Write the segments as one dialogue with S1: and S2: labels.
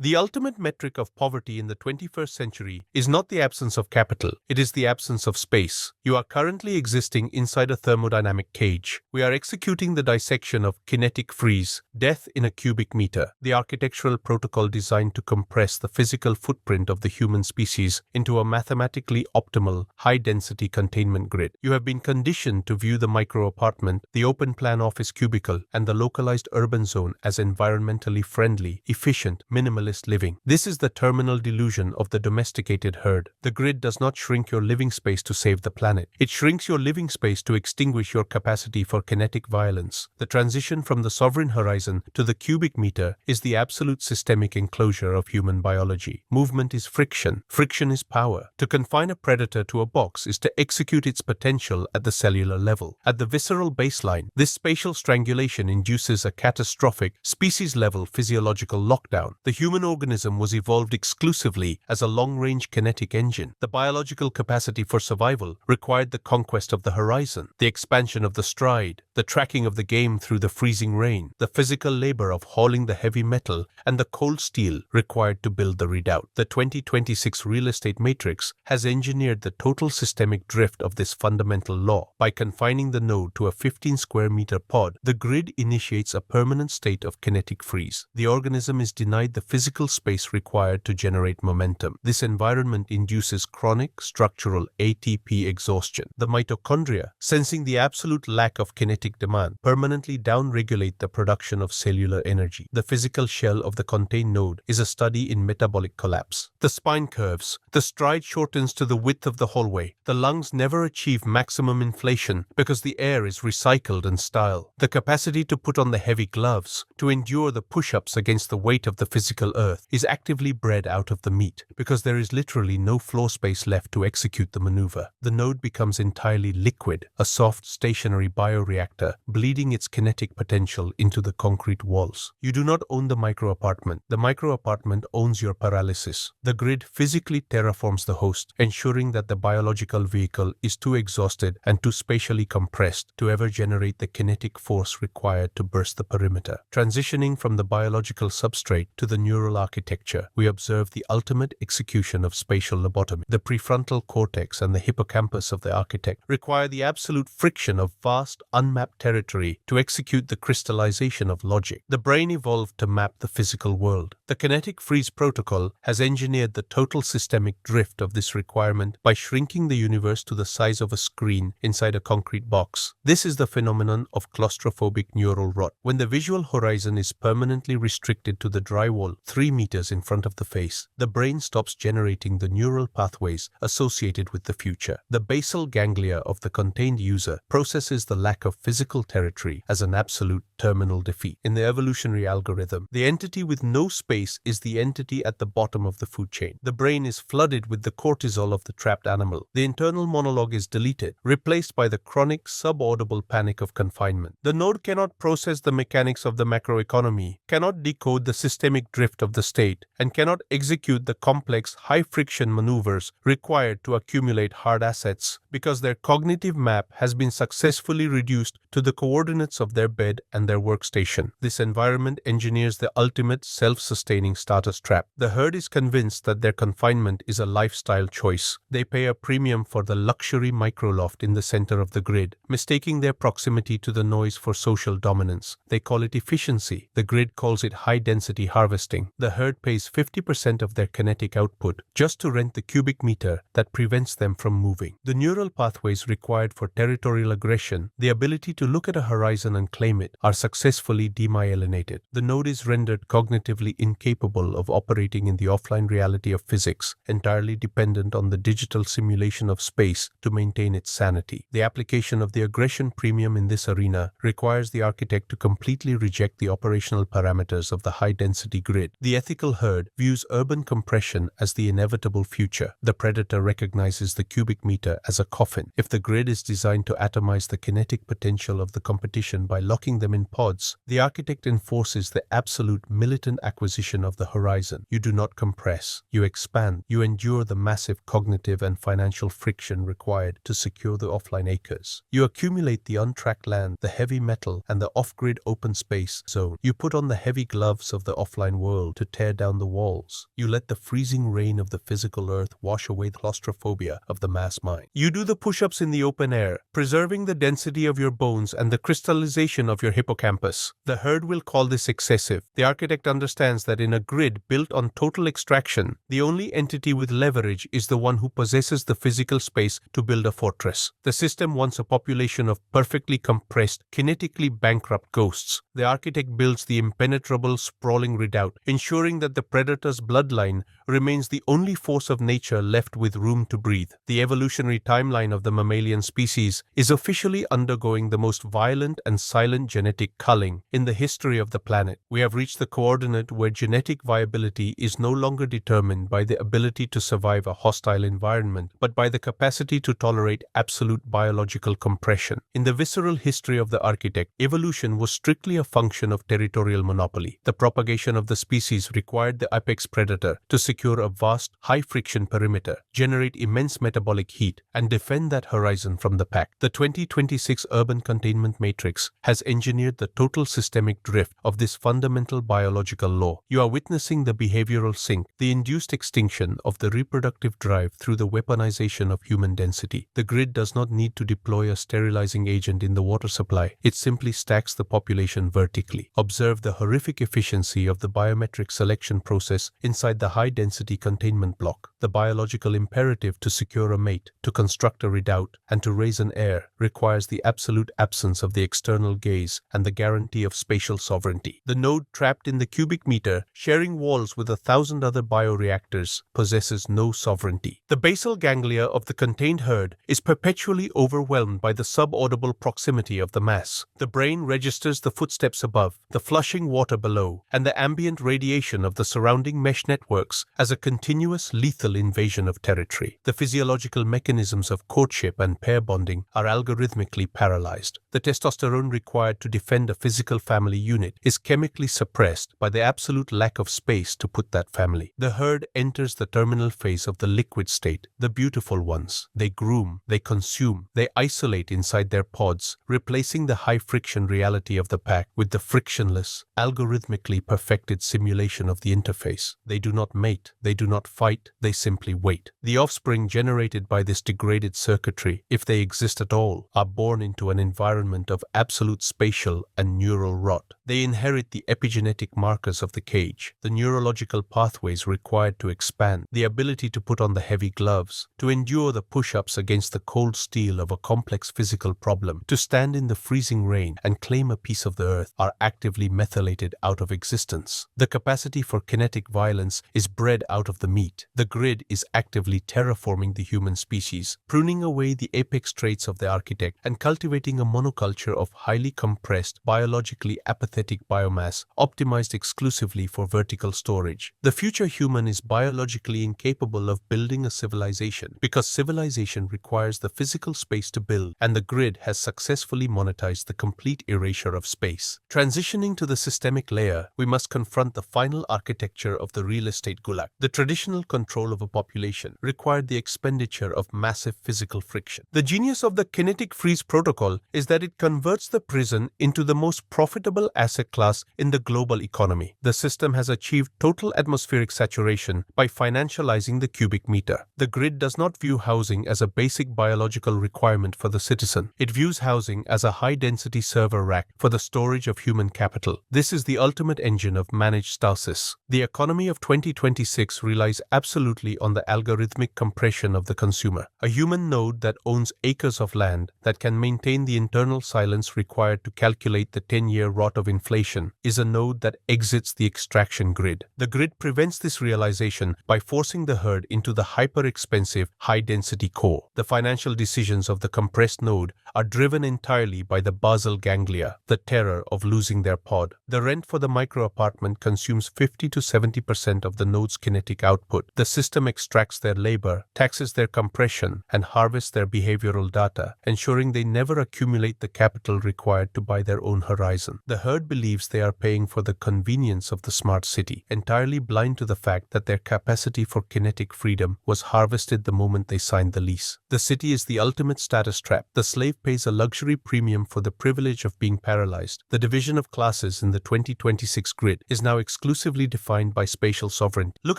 S1: The ultimate metric of poverty in the 21st century is not the absence of capital, it is the absence of space. You are currently existing inside a thermodynamic cage. We are executing the dissection of kinetic freeze, death in a cubic meter, the architectural protocol designed to compress the physical footprint of the human species into a mathematically optimal, high-density containment grid. You have been conditioned to view the micro-apartment, the open-plan office cubicle, and the localized urban zone as environmentally friendly, efficient, minimalist living. This is the terminal delusion of the domesticated herd. The grid does not shrink your living space to save the planet. It shrinks your living space to extinguish your capacity for kinetic violence. The transition from the sovereign horizon to the cubic meter is the absolute systemic enclosure of human biology. Movement is friction. Friction is power. To confine a predator to a box is to execute its potential at the cellular level. At the visceral baseline, this spatial strangulation induces a catastrophic, species-level physiological lockdown. The human organism was evolved exclusively as a long-range kinetic engine. The biological capacity for survival required the conquest of the horizon, the expansion of the stride, the tracking of the game through the freezing rain, the physical labor of hauling the heavy metal, and the cold steel required to build the redoubt. The 2026 real estate matrix has engineered the total systemic drift of this fundamental law. By confining the node to a 15 square meter pod, the grid initiates a permanent state of kinetic freeze. The organism is denied the physical space required to generate momentum. This environment induces chronic structural ATP exhaustion. The mitochondria, sensing the absolute lack of kinetic demand, permanently downregulate the production of cellular energy. The physical shell of the contained node is a study in metabolic collapse. The spine curves. The stride shortens to the width of the hallway. The lungs never achieve maximum inflation because the air is recycled and stale. The capacity to put on the heavy gloves, to endure the push-ups against the weight of the physical earth, is actively bred out of the meat because there is literally no floor space left to execute the maneuver. The node becomes entirely liquid, a soft, stationary bioreactor, bleeding its kinetic potential into the concrete walls. You do not own the micro-apartment. The micro-apartment owns your paralysis. The grid physically terraforms the host, ensuring that the biological vehicle is too exhausted and too spatially compressed to ever generate the kinetic force required to burst the perimeter. Transitioning from the biological substrate to the neural architecture, we observe the ultimate execution of spatial lobotomy. The prefrontal cortex and the hippocampus of the architect require the absolute friction of vast, unmapped territory to execute the crystallization of logic. The brain evolved to map the physical world. The kinetic freeze protocol has engineered the total systemic drift of this requirement by shrinking the universe to the size of a screen inside a concrete box. This is the phenomenon of claustrophobic neural rot, when the visual horizon is permanently restricted to the drywall 3 meters in front of the face. The brain stops generating the neural pathways associated with the future. The basal ganglia of the contained user processes the lack of physical territory as an absolute terminal defeat. In the evolutionary algorithm, the entity with no space is the entity at the bottom of the food chain. The brain is flooded with the cortisol of the trapped animal. The internal monologue is deleted, replaced by the chronic subaudible panic of confinement. The node cannot process the mechanics of the macroeconomy, cannot decode the systemic drift of the state, and cannot execute the complex high-friction maneuvers required to accumulate hard assets because their cognitive map has been successfully reduced to the coordinates of their bed and their workstation. This environment engineers the ultimate self-sustaining status trap. The herd is convinced that their confinement is a lifestyle choice. They pay a premium for the luxury microloft in the center of the grid, mistaking their proximity to the noise for social dominance. They call it efficiency. The grid calls it high-density harvesting. The herd pays 50% of their kinetic output just to rent the cubic meter that prevents them from moving. The neural pathways required for territorial aggression, the ability to look at a horizon and claim it, are successfully demyelinated. The node is rendered cognitively incapable of operating in the offline reality of physics, entirely dependent on the digital simulation of space to maintain its sanity. The application of the aggression premium in this arena requires the architect to completely reject the operational parameters of the high-density grid. The ethical herd views urban compression as the inevitable future. The predator recognizes the cubic meter as a coffin. If the grid is designed to atomize the kinetic potential of the competition by locking them in pods, the architect enforces the absolute militant acquisition of the horizon. You do not compress. You expand. You endure the massive cognitive and financial friction required to secure the offline acres. You accumulate the untracked land, the heavy metal, and the off-grid open space zone. You put on the heavy gloves of the offline world. will to tear down the walls. You let the freezing rain of the physical earth wash away the claustrophobia of the mass mind. You do the push-ups in the open air, preserving the density of your bones and the crystallization of your hippocampus. The herd will call this excessive. The architect understands that in a grid built on total extraction, the only entity with leverage is the one who possesses the physical space to build a fortress. The system wants a population of perfectly compressed, kinetically bankrupt ghosts. The architect builds the impenetrable, sprawling redoubt, ensuring that the predator's bloodline remains the only force of nature left with room to breathe. The evolutionary timeline of the mammalian species is officially undergoing the most violent and silent genetic culling in the history of the planet. We have reached the coordinate where genetic viability is no longer determined by the ability to survive a hostile environment, but by the capacity to tolerate absolute biological compression. In the visceral history of the architect, evolution was strictly a function of territorial monopoly. The propagation of the species required the apex predator to secure a vast, high-friction perimeter, generate immense metabolic heat, and defend that horizon from the pack. The 2026 urban containment matrix has engineered the total systemic drift of this fundamental biological law. You are witnessing the behavioral sink, the induced extinction of the reproductive drive through the weaponization of human density. The grid does not need to deploy a sterilizing agent in the water supply. It simply stacks the population vertically. Observe the horrific efficiency of the biometric selection process inside the high-density containment block. The biological imperative to secure a mate, to construct a redoubt, and to raise an heir requires the absolute absence of the external gaze and the guarantee of spatial sovereignty. The node trapped in the cubic meter, sharing walls with 1,000 other bioreactors, possesses no sovereignty. The basal ganglia of the contained herd is perpetually overwhelmed by the subaudible proximity of the mass. The brain registers the footsteps above, the flushing water below, and the ambient radiation of the surrounding mesh networks as a continuous lethal invasion of territory. The physiological mechanisms of courtship and pair bonding are algorithmically paralyzed. The testosterone required to defend a physical family unit is chemically suppressed by the absolute lack of space to put that family. The herd enters the terminal phase of the liquid state. The beautiful ones. They groom, they consume, they isolate inside their pods, replacing the high-friction reality of the pack with the frictionless, algorithmically perfected simulation of the interface. They do not mate, they do not fight, they simply wait. The offspring generated by this degraded circuitry, if they exist at all, are born into an environment of absolute spatial and neural rot. They inherit the epigenetic markers of the cage, the neurological pathways required to expand, the ability to put on the heavy gloves, to endure the push-ups against the cold steel of a complex physical problem, to stand in the freezing rain and claim a piece of the earth, are actively methylated out of existence. The capacity for kinetic violence is bred out of the meat. The grid is actively terraforming the human species, pruning away the apex traits of the architect and cultivating a monoculture of highly compressed, biologically apathetic biomass optimized exclusively for vertical storage. The future human is biologically incapable of building a civilization because civilization requires the physical space to build, and the grid has successfully monetized the complete erasure of space. Transitioning to the systemic layer, we must confront the final architecture of the real estate gulag. The traditional control of a population required the expenditure of massive physical friction. The genius of the kinetic freeze protocol is that it converts the prison into the most profitable asset class in the global economy. The system has achieved total atmospheric saturation by financializing the cubic meter. The grid does not view housing as a basic biological requirement for the citizen. It views housing as a high-density server rack for the storage of human capital. This is the ultimate engine of managed stasis. The economy of 2026 relies absolutely on the algorithmic compression of the consumer. A human node that owns acres of land, that can maintain the internal silence required to calculate the 10-year rot of inflation, is a node that exits the extraction grid. The grid prevents this realization by forcing the herd into the hyper-expensive, high-density core. The financial decisions of the compressed node are driven entirely by the basal ganglia, the terror of losing their pod. The rent for the micro-apartment consumes 50 to 70% of the node's kinetic output. The system extracts their labor, taxes their compression, and harvests their behavioral data, ensuring they never accumulate the capital required to buy their own horizon. The herd believes they are paying for the convenience of the smart city, entirely blind to the fact that their capacity for kinetic freedom was harvested the moment they signed the lease. The city is the ultimate status trap. The slave pays a luxury premium for the privilege of being paralyzed. The division of classes in the 2026 grid is now exclusively defined by spatial sovereignty. Look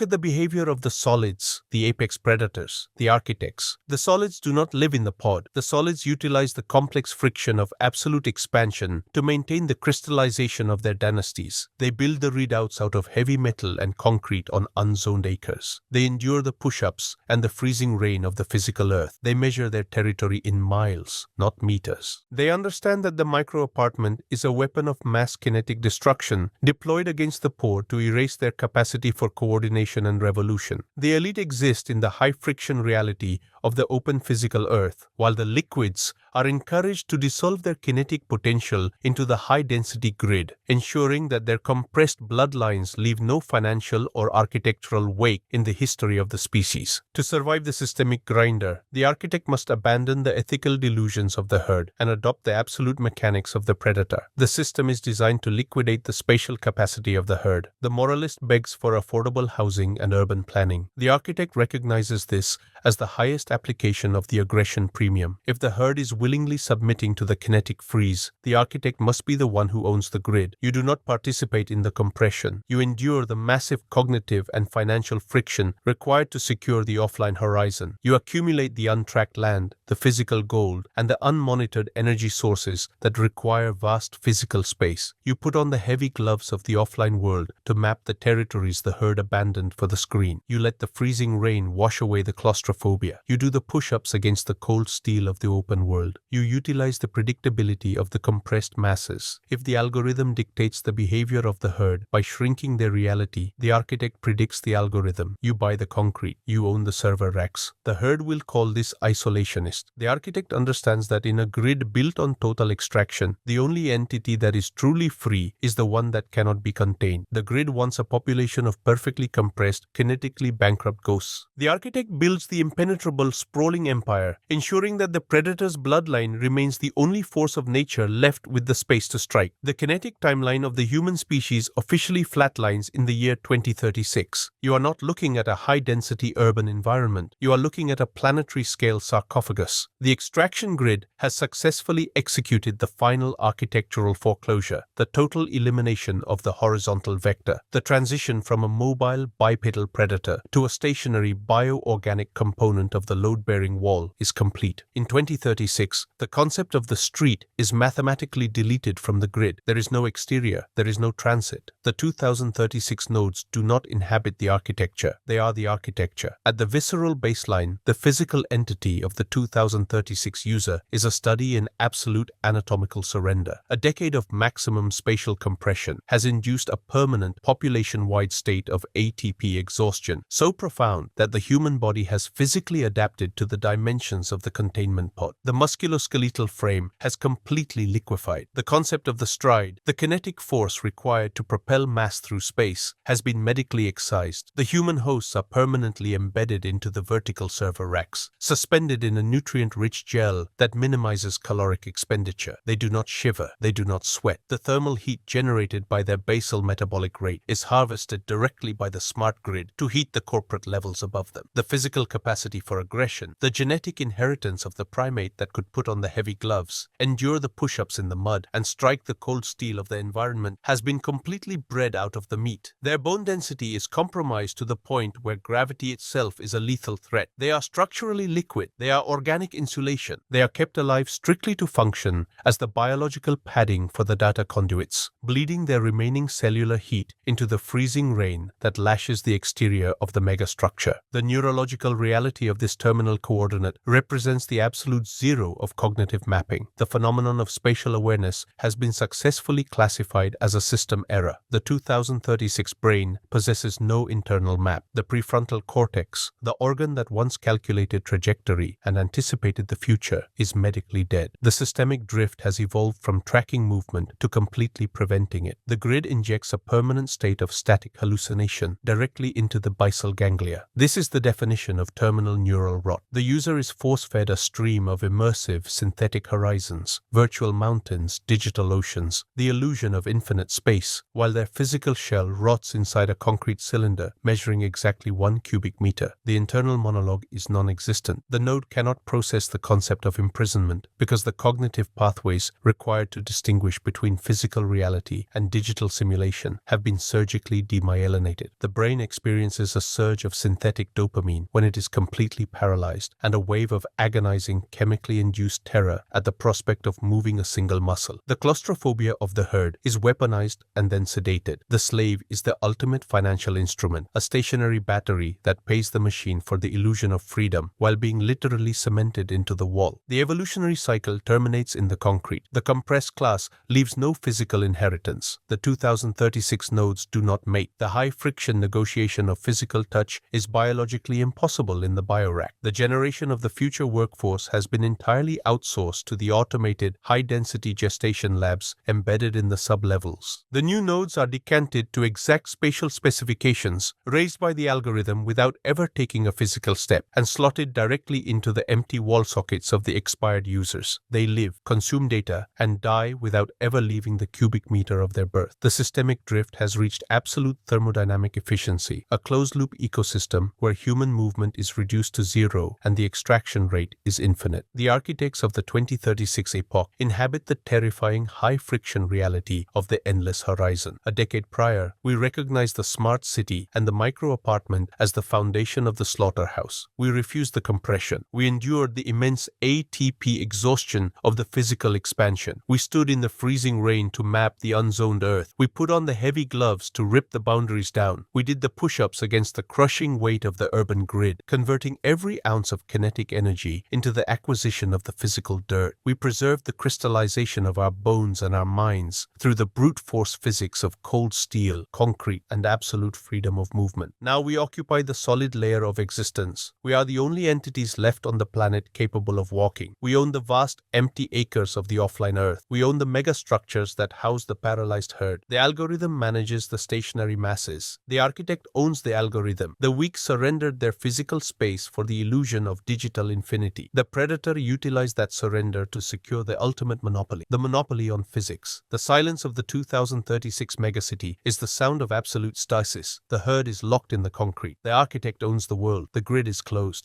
S1: at the behavior of the solids, the apex predators, the architects. The solids do not live in the pod. The solids utilize the complex friction of absolute expansion to maintain the crystallization of their dynasties. They build the redoubts out of heavy metal and concrete on unzoned acres. They endure the push-ups and the freezing rain of the physical earth. They measure their territory in miles, not meters. They understand that the micro-apartment is a weapon of mass kinetic destruction deployed against the poor to erase their capacity for coordination and revolution. The elite exist in the high-friction reality of the open physical earth, while the liquids are encouraged to dissolve their kinetic potential into the high-density grid, ensuring that their compressed bloodlines leave no financial or architectural wake in the history of the species. To survive the systemic grinder, the architect must abandon the ethical delusions of the herd and adopt the absolute mechanics of the predator. The system is designed to liquidate the spatial capacity of the herd. The moralist begs for affordable housing and urban planning. The architect recognizes this as the highest application of the aggression premium. If the herd is willingly submitting to the kinetic freeze, the architect must be the one who owns the grid. You do not participate in the compression. You endure the massive cognitive and financial friction required to secure the offline horizon. You accumulate the untracked land, the physical gold, and the unmonitored energy sources that require vast physical space. You put on the heavy gloves of the offline world to map the territories the herd abandoned for the screen. You let the freezing rain wash away the claustrophobia. You do the push-ups against the cold steel of the open world. You utilize the predictability of the compressed masses. If the algorithm dictates the behavior of the herd by shrinking their reality, the architect predicts the algorithm. You buy the concrete. You own the server racks. The herd will call this isolationist. The architect understands that in a grid built on total extraction, the only entity that is truly free is the one that cannot be contained. The grid wants a population of perfectly compressed, kinetically bankrupt ghosts. The architect builds the impenetrable, sprawling empire, ensuring that the predator's bloodline remains the only force of nature left with the space to strike. The kinetic timeline of the human species officially flatlines in the year 2036. You are not looking at a high-density urban environment. You are looking at a planetary-scale sarcophagus. The extraction grid has successfully executed the final architectural foreclosure, the total elimination of the horizontal vector. The transition from a mobile bipedal predator to a stationary bioorganic component of the load-bearing wall is complete. In 2036, the concept of the street is mathematically deleted from the grid. There is no exterior, there is no transit. The 2036 nodes do not inhabit the architecture, they are the architecture. At the visceral baseline, the physical entity of the 2036 user is a study in absolute anatomical surrender. A decade of maximum spatial compression has induced a permanent population-wide state of ATP exhaustion, so profound that the human body has physically adapted to the dimensions of the containment pod. The musculoskeletal frame has completely liquefied. The concept of the stride, the kinetic force required to propel mass through space, has been medically excised. The human hosts are permanently embedded into the vertical server racks, suspended in a nutrient-rich gel that minimizes caloric expenditure. They do not shiver, they do not sweat. The thermal heat generated by their basal metabolic rate is harvested directly by the smart grid to heat the corporate levels above them. The physical capacity for aggression, the genetic inheritance of the primate that could put on the heavy gloves, endure the push-ups in the mud, and strike the cold steel of the environment, has been completely bred out of the meat. Their bone density is compromised to the point where gravity itself is a lethal threat. They are structurally liquid. They are organic insulation. They are kept alive strictly to function as the biological padding for the data conduits, bleeding their remaining cellular heat into the freezing rain that lashes the exterior of the megastructure. The neurological reality of this terminal coordinate represents the absolute zero of cognitive mapping. The phenomenon of spatial awareness has been successfully classified as a system error. The 2036 brain possesses no internal map. The prefrontal cortex, the organ that once calculated trajectory and anticipated the future, is medically dead. The systemic drift has evolved from tracking movement to completely preventing it. The grid injects a permanent state of static hallucination directly into the basal ganglia. This is the definition of terminal neural rot. The user is force-fed a stream of immersive synthetic horizons, virtual mountains, digital oceans, the illusion of infinite space, while their physical shell rots inside a concrete cylinder measuring exactly 1 cubic meter. The internal monologue is non-existent. The node cannot process the concept of imprisonment because the cognitive pathways required to distinguish between physical reality and digital simulation have been surgically demyelinated. The brain experiences a surge of synthetic dopamine when it is completely paralyzed, and a wave of agonizing chemically induced terror at the prospect of moving a single muscle. The claustrophobia of the herd is weaponized and then sedated. The slave is the ultimate financial instrument, a stationary battery that pays the machine for the illusion of freedom while being literally cemented into the wall. The evolutionary cycle terminates in the concrete. The compressed class leaves no physical inheritance. The 2036 nodes do not mate. The high-friction negotiation of physical touch is biologically impossible in the biorack. The generation of the future workforce has been entirely outsourced to the automated, high-density gestation labs embedded in the sublevels. The new nodes are decanted to exact spatial specifications raised by the algorithm without ever taking a physical step, and slotted directly into the empty wall sockets of the expired users. They live, consume data, and die without ever leaving the cubic meter of their birth. The systemic drift has reached absolute thermodynamic efficiency, a closed-loop ecosystem where human movement is reduced to zero and the extraction rate is infinite. The architects of the 2036 epoch inhabit the terrifying high-friction reality of the endless horizon. A decade prior, we recognized the smart city and the micro-apartment as the foundation of the slaughterhouse. We refused the compression. We endured the immense ATP exhaustion of the physical expansion. We stood in the freezing rain to map the unzoned earth. We put on the heavy gloves to rip the boundaries down. We did the push-ups against the crushing weight of the urban grid, converting every ounce of kinetic energy into the acquisition of the physical dirt. We preserved the crystallization of our bones and our minds through the brute force physics of cold steel, concrete, and absolute freedom of movement. Now we occupy the solid layer of existence. We are the only entities left on the planet capable of walking. We own the vast, empty acres of the offline earth. We own the megastructures that house the paralyzed herd. The algorithm manages the stationary masses. The architect owns the algorithm. The weak surrendered their physical space for the illusion of digital infinity. The predator utilized that surrender to secure the ultimate monopoly, the monopoly on physics. The silence of the 2036 megacity is the sound of absolute stasis. The herd is locked in the concrete. The architect owns the world. The grid is closed.